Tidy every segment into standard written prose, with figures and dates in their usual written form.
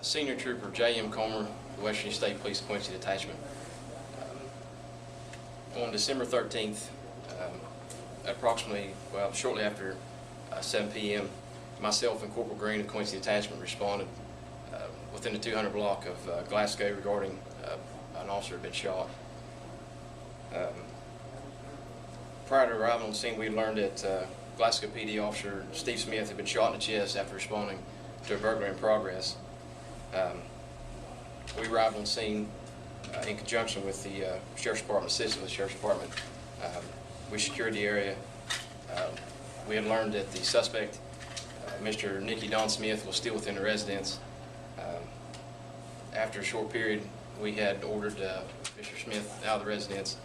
Senior Trooper J.M. the Western State Police Quincy Detachment. On December 13th, approximately, well, shortly after 7 p.m., myself and Corporal Green of Quincy Detachment responded within the 200 block of Glasgow regarding an officer had been shot. Prior to arriving on the scene, we learned that Glasgow PD Officer Steve Smith had been shot in the chest after responding to a burglary in progress. We arrived on scene in conjunction with the Sheriff's Department, assisted with the Sheriff's Department. We secured the area. We had learned that the suspect, Mr. Nickey Don Smith, was still within the residence. After a short period, we had ordered Mr. Smith out of the residence,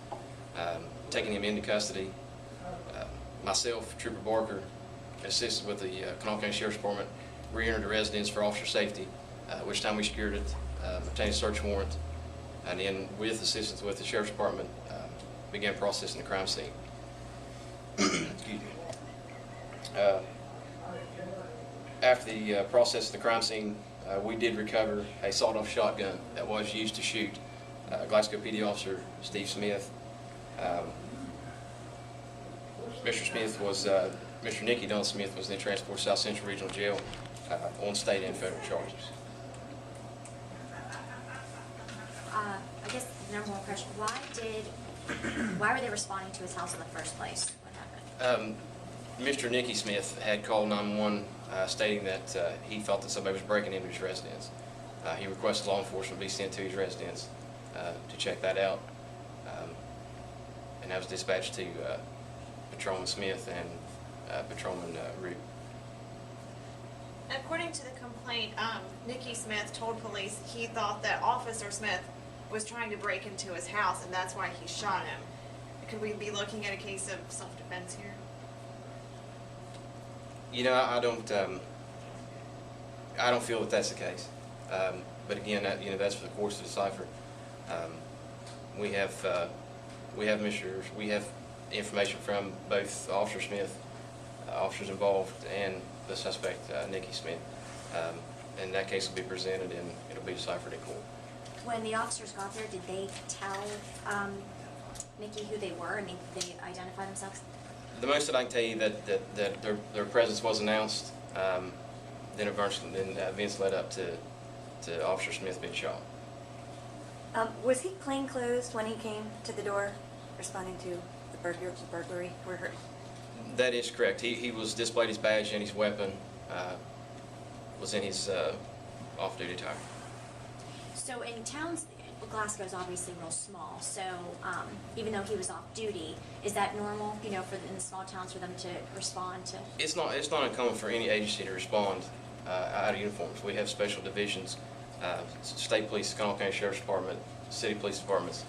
taking him into custody. Myself, Trooper Barker, assisted with the Kanawha County Sheriff's Department, re-entered the residence for officer safety, which time we secured it, obtained a search warrant, and then with assistance with the Sheriff's Department, began processing the crime scene. Excuse me. After the process of the crime scene, we did recover a sawed-off shotgun that was used to shoot Glasgow PD Officer Steve Smith. Mr. Nickey Don Smith was then transported to South Central Regional Jail on state and federal charges. I guess the number one question, why were they responding to his house in the first place? What happened? Mr. Nickey Smith had called 911 stating that he felt that somebody was breaking into his residence. He requested law enforcement be sent to his residence to check that out, and that was dispatched to Patrolman Smith and Patrolman Root. According to the complaint, Nickey Smith told police he thought that Officer Smith was trying to break into his house, and that's why he shot him. Could we be looking at a case of self-defense here? You know, I don't feel that that's the case. But again, that's for the courts to decipher. We have information from both Officer Smith, officers involved, and the suspect, Nickey Smith. And that case will be presented and it'll be deciphered in court. When the officers got there, did they tell Nickey who they were? I mean, did they identify themselves? The most that I can tell you that their presence was announced, then events led up to Officer Smith being shot. Was he plainclothes when he came to the door responding to the burglary? That is correct. He was displayed his badge and his weapon was in his off-duty attire. So in towns, Glasgow's obviously real small, so even though he was off duty, is that normal, you know, in the small towns for them to respond to? It's not uncommon for any agency to respond out of uniforms. We have special divisions, state police, Kanawha County Sheriff's Department, city police departments.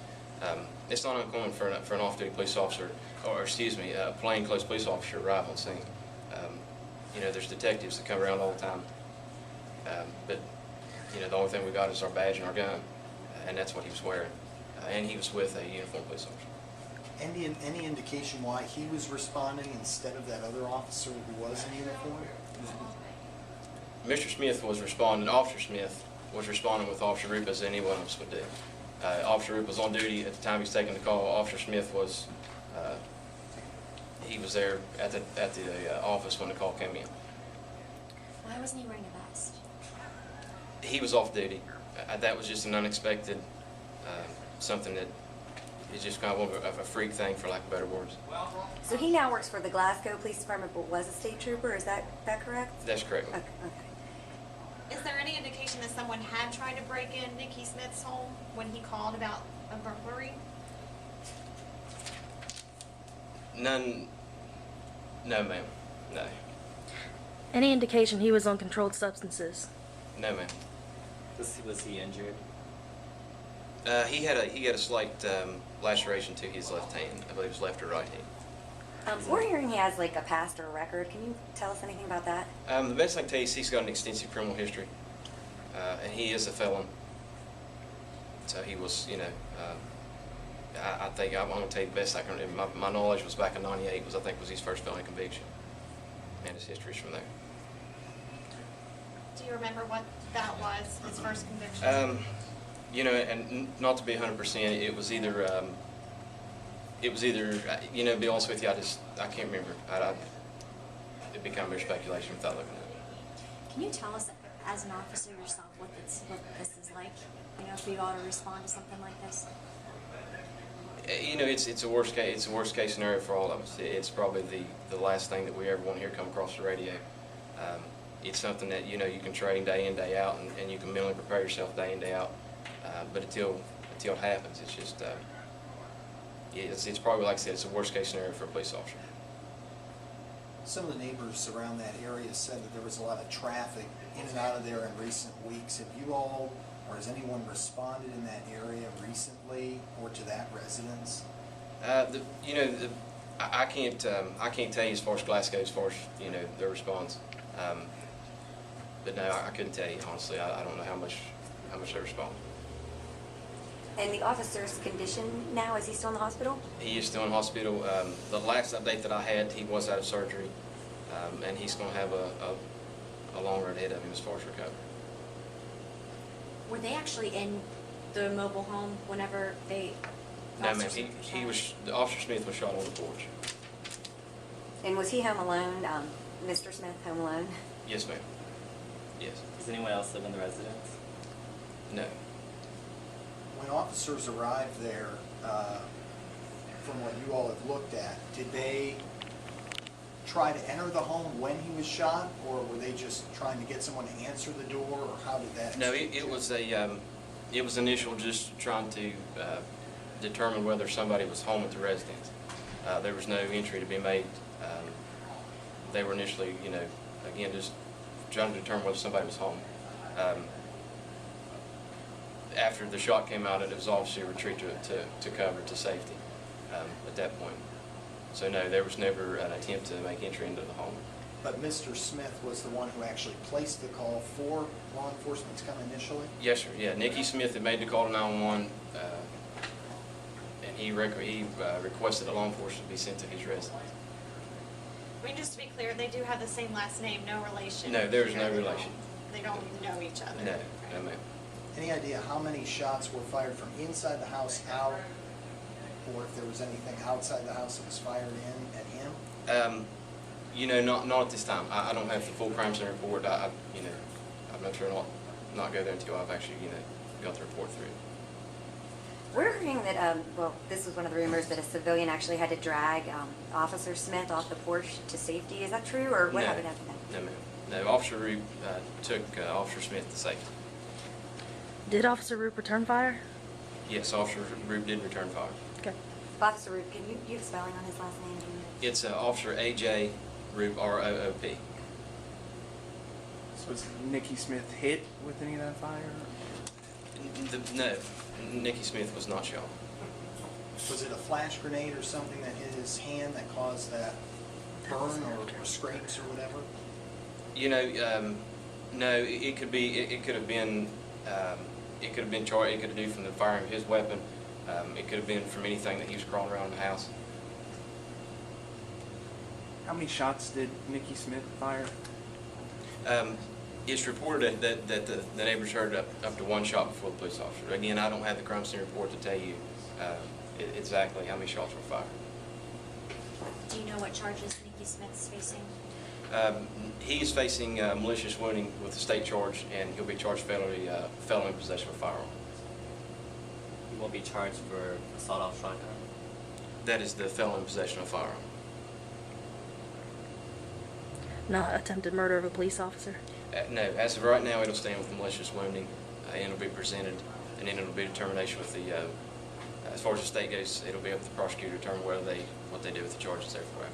It's not uncommon for an off-duty police officer, or excuse me, a plainclothes police officer to arrive on scene. You know, there's detectives that come around all the time, but you know, the only thing we got is our badge and our gun, and that's what he was wearing, and he was with a uniformed police officer. Any indication why he was responding instead of that other officer who was in uniform? Mr. Smith was responding, Officer Smith was responding with Officer Roop as anyone else would do. Officer Roop was on duty at the time he was taking the call. Officer Smith was, he was there at the office when the call came in. Why wasn't he wearing a vest? He was off duty. That was just an unexpected, something that is just kind of a freak thing, for lack of better words. So he now works for the Glasgow Police Department, but was a state trooper. Is that correct? That's correct. Okay. Is there any indication that someone had tried to break in Nickey Smith's home when he called about a burglary? None. No, ma'am. No. Any indication he was on controlled substances? No, ma'am. Was he injured? He had a slight laceration to his left hand. I believe it was left or right hand. We're hearing he has like a past or a record. Can you tell us anything about that? The best I can tell you is he's got an extensive criminal history, and he is a felon. So he was, you know, I think I'm going to tell you the best I can. My knowledge was back in '98 was his first felony conviction, and his history's from there. Do you remember what that was, his first conviction? You know, and not to be 100%, it was either, you know, to be honest with you, I can't remember. It'd become mere speculation without looking at it. Can you tell us, as an officer yourself, what this is like? You know, if you ought to respond to something like this? You know, it's a worst case scenario for all of us. It's probably the last thing that we ever want to hear come across the radio. It's something that, you know, you can train day in, day out, and you can mentally prepare yourself day in, day out. But until it happens, it's just, yeah, it's probably, like I said, it's a worst case scenario for a police officer. Some of the neighbors around that area said that there was a lot of traffic in and out of there in recent weeks. Have you all, or has anyone responded in that area recently, or to that residence? You know, I can't tell you as far as Glasgow, as far as, you know, their response. But no, I couldn't tell you honestly. I don't know how much they respond. And the officer's condition now, is he still in the hospital? He is still in hospital. The last update that I had, he was out of surgery, and he's going to have a long road ahead of him as far as recovery. Were they actually in the mobile home whenever they? No, ma'am. Officer Smith was shot on the porch. And was he home alone, Mr. Smith, home alone? Yes, ma'am. Yes. Does anyone else live in the residence? No. When officers arrived there, from what you all have looked at, did they try to enter the home when he was shot, or were they just trying to get someone to answer the door, or how did that? No, it was initial just trying to determine whether somebody was home at the residence. There was no entry to be made. They were initially, you know, again, just trying to determine whether somebody was home. After the shot came out, it was obviously a retreat to cover, to safety at that point. So no, there was never an attempt to make entry into the home. But Mr. Smith was the one who actually placed the call for law enforcement to come initially? Yes, sir. Yeah, Nickey Smith had made the call to 911, and he requested that law enforcement be sent to his residence. I mean, just to be clear, they do have the same last name, no relation. No, there's no relation. They don't know each other. No, no, ma'am. Any idea how many shots were fired from inside the house out, or if there was anything outside the house that was fired in at him? You know, not at this time. I don't have the full crime scene report. You know, I'm not sure not go there until I've actually, you know, got the report through. We're hearing that, well, this was one of the rumors, that a civilian actually had to drag Officer Smith off the porch to safety. Is that true, or what happened after that? No, ma'am. No, Officer Rube took Officer Smith to safety. Did Officer Roop return fire? Yes, Officer Rube did return fire. Okay. Officer Roop, can you have spelling on his last name? It's Officer A.J. Rube, R-O-O-P. So was Nickey Smith hit with any of that fire? No, Nickey Smith was not shot. Was it a flash grenade or something that hit his hand that caused that burn or scrapes or whatever? You know, no, it could be. It could have been. It could have been charged. It could have been from the firing of his weapon. It could have been from anything that he was crawling around the house. How many shots did Nickey Smith fire? It's reported that the neighbors heard up to one shot before the police officer. Again, I don't have the crime scene report to tell you exactly how many shots were fired. Do you know what charges Nickey Smith's facing? He is facing malicious wounding with a state charge, and he'll be charged felon in possession of a firearm. He won't be charged for assault off shotgun? That is the felon in possession of a firearm. Not attempted murder of a police officer? No, as of right now, it'll stand with malicious wounding, and it'll be presented, and then it'll be determination with the, as far as the state goes, it'll be up to the prosecutor to determine what they do with the charges there for.